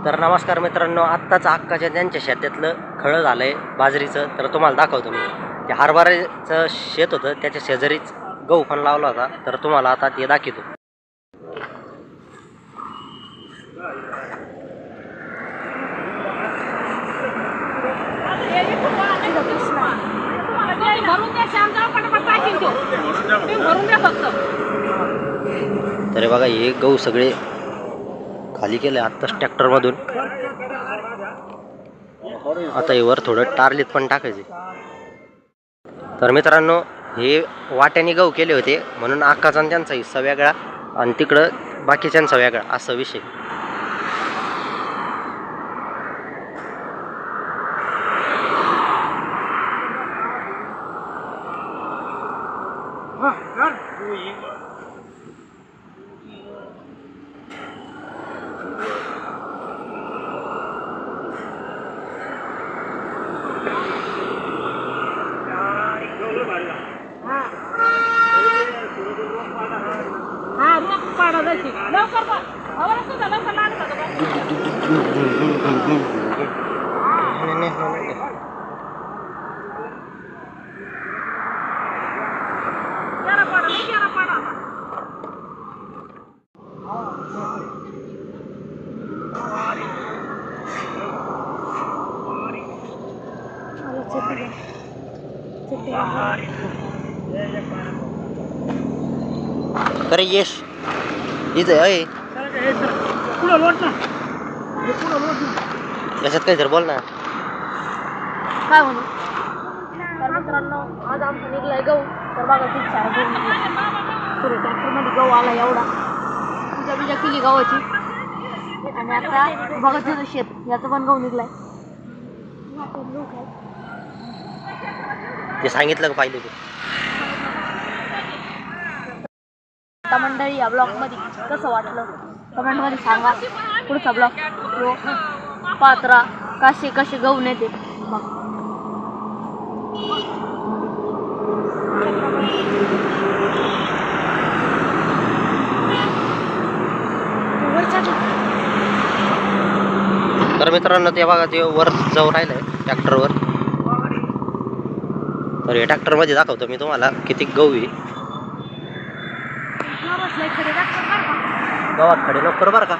तर नमस्कार मित्रांनो, आत्ताच अक्काच्या त्यांच्या शेतातलं खळं झालं आहे बाजरीचं. तर तुम्हाला दाखवतो मी. ते हरभऱ्याचं शेत होतं, त्याच्या शेजारीच गहू पण लावला होता. तर तुम्हाला आता ते दाखवतो. तर बघा, हे गहू सगळे खाली केले आत्ताच ट्रॅक्टरमधून. आता हे वर थोडं टारलीत पण टाकायचे. तर मित्रांनो, हे वाट्याने गहू केले होते म्हणून अक्काचा आणि त्यांचा हिस्सा वेगळा आणि तिकडं बाकीच्यांचा वेगळा, असा विषय. अरे यश इथं आहे, याच्यात काही तर बोल ना. काय म्हणू? तर मित्रांनो, आज आमचा निघलाय गहू. तर बघा किती सारा गहू निघला. ट्रॅक्टरमध्ये गहू आला एवढा. पूजा बिजा केली गव्हाची. आणि आता बघा तिथं शेत, याचं पण गहू निघलाय. ते सांगितलं का पाहिजे ते. आता मंडळी, या ब्लॉगमध्ये कसं वाटलं कमेंटमध्ये सांगा. पुढचा ब्लॉग तो पात्रा कसे कसे गहू नेते मग. तर मित्रांनो, ते बघा, ते वर जाऊ राहिलंय ट्रॅक्टरवर. तर हे ट्रॅक्टरमध्ये दाखवतो मी तुम्हाला किती गहू आहे. गावात खडे नको करू बरं का.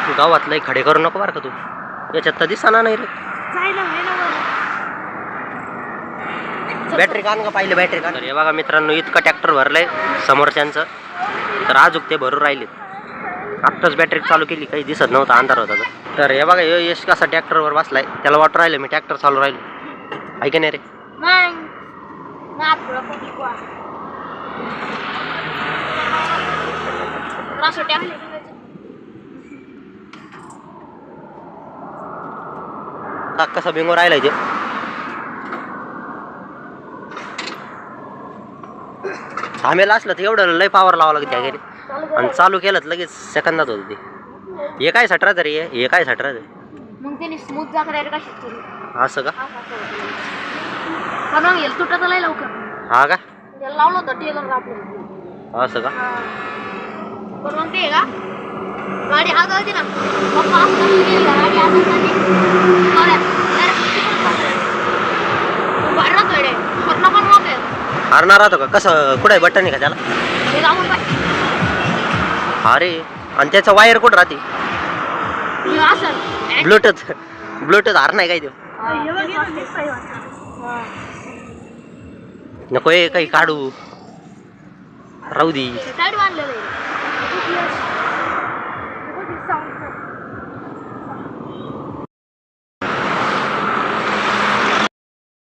तू गावात लय खडे करू नको बरं का. तू याच्यात तर दिसना नाही रे. बॅटरी कान का पाहिलं, बॅटरी कान. तर हे बघा मित्रांनो, इतकं ट्रॅक्टर भरलंय समोरच्यांचं. तर अजून ते भरून राहिलेत. आत्ताच बॅटरी चालू केली, काही दिसत नव्हता, अंधार होता. तर हे बघा, यश कसा ट्रॅक्टरवर बसलाय, त्याला वाटू राहिलं मी ट्रॅक्टर चालू राहिलो. ऐका नाही रे. कसा बिंगो राहिलाय ते. थांबेला असलं तर एवढं लय पावर लावा लागते घरी. आणि चालू केलं तर लगेच सेकंदात होतं ते. हे काय सटरा तरी आहे, हे काय सटरा तरी. मग त्याने स्मूथ जागा का शिकतो. असं का? पण येईल तुटत लय लवकर. हा का? त्याला लावलं होतं टेलर आपलं. असं का? पण मग ते का गाडी हागवते ना, पप्पा असं गेली गाडी हागवताना हरणार राहतो का? कसं कुठे बटन आहे का त्याला? अरे, आणि त्याचा वायर कुठं राहते? ब्लूटूथ. ब्लूटूथ हार नाही काय ते. नको आहे काही काढू, राहू दे.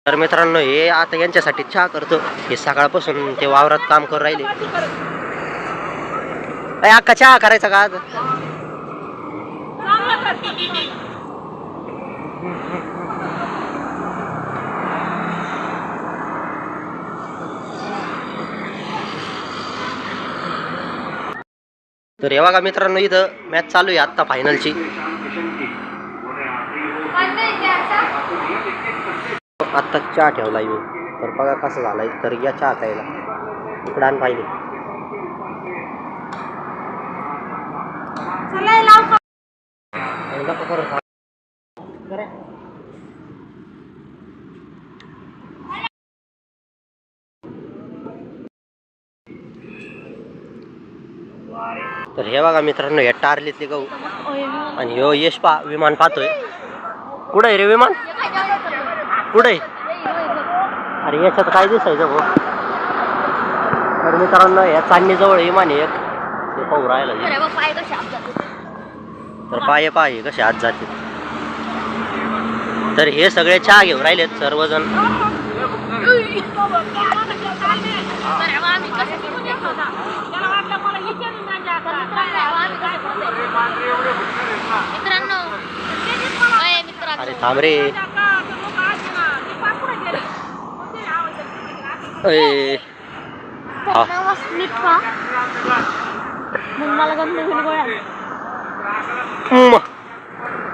तर मित्रांनो, हे आता यांच्यासाठी चहा करतो. हे सकाळपासून ते वावरात काम करून राहिले. अक्का चहा करायचा का आज? तर हे बघा मित्रांनो, इथं मॅच चालू आहे आत्ता फायनलची. आत्ता चहा ठेवलाय मी, तर बघा कसं झालाय. तर या चहा प्यायला. इकडं आण पाहिजे. नको करू थांब. बरं. तर हे बघा मित्रांनो, हे टारलीतले गहू आणि ह्यो यश विमान पाहतोय. कुठं आहे रे विमान? कुठं आहे? अरे याच्यात काय दिसायचं भाऊ. तर मित्रांनो, या चांदणीजवळ विमान आहे एक, ते पाहू राहिलं. तर पाय कसे आत जाते. तर हे सगळे चहा घेऊन राहिलेत सर्वजण. अरे थांब रे.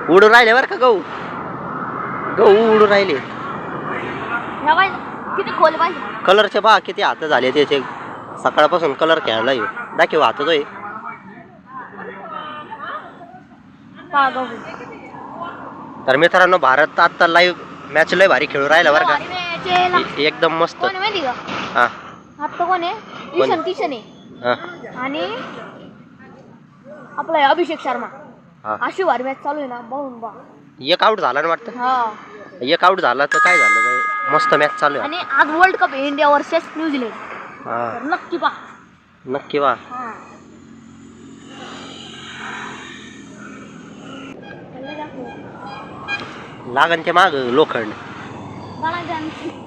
उडून राहिले बरं का गहू. गहू उडून राहिले. किती खोल पाहिजे. कलरचे पहा किती हात झाले त्याचे. सकाळपासून कलर खेळायला येऊ दाखव हातोय. तर मित्रांनो, भारत आता लाईव्ह मॅच लय भारी खेळू राहिला बरं का. एकदम मस्त. हा आता कोण आहे? ईशान किशन आहे आणि आपला अभिषेक शर्मा. अशी भारी मॅच चालू आहे ना. बघून बा. एक आउट झाला ना वाटतं. एक आउट झाला तर काय झालं. मस्त मॅच चालू आहे. आणि आज वर्ल्ड कप आहे इंडिया वर्सेस न्यूझीलंड. नक्की पहा. नक्की वा. लागन ते माग लोखंड.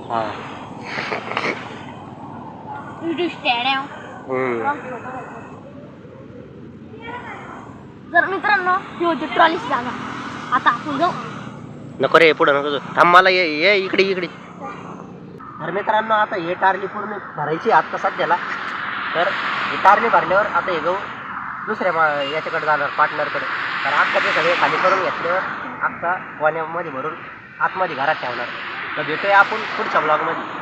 हा जर मित्रांनो ही होती ट्रॉलीची जागा. आता आपण जाऊ. नको रे पुढं नको. थांब मला ये इकडे इकडे. तर मित्रांनो, आता हे टारली पूर्ण भरायची आता सध्याला. तर ही टारली भरल्यावर आता हे गहू दुसऱ्या याच्याकडे जाणार पार्टनरकडे. तर आत्ता ते सगळे खाली करून घेतल्यावर आत्ता गोण्यामध्ये भरून आतमध्ये घरात ठेवणार. तर भेटूया आपण पुढच्या ब्लॉगमध्ये.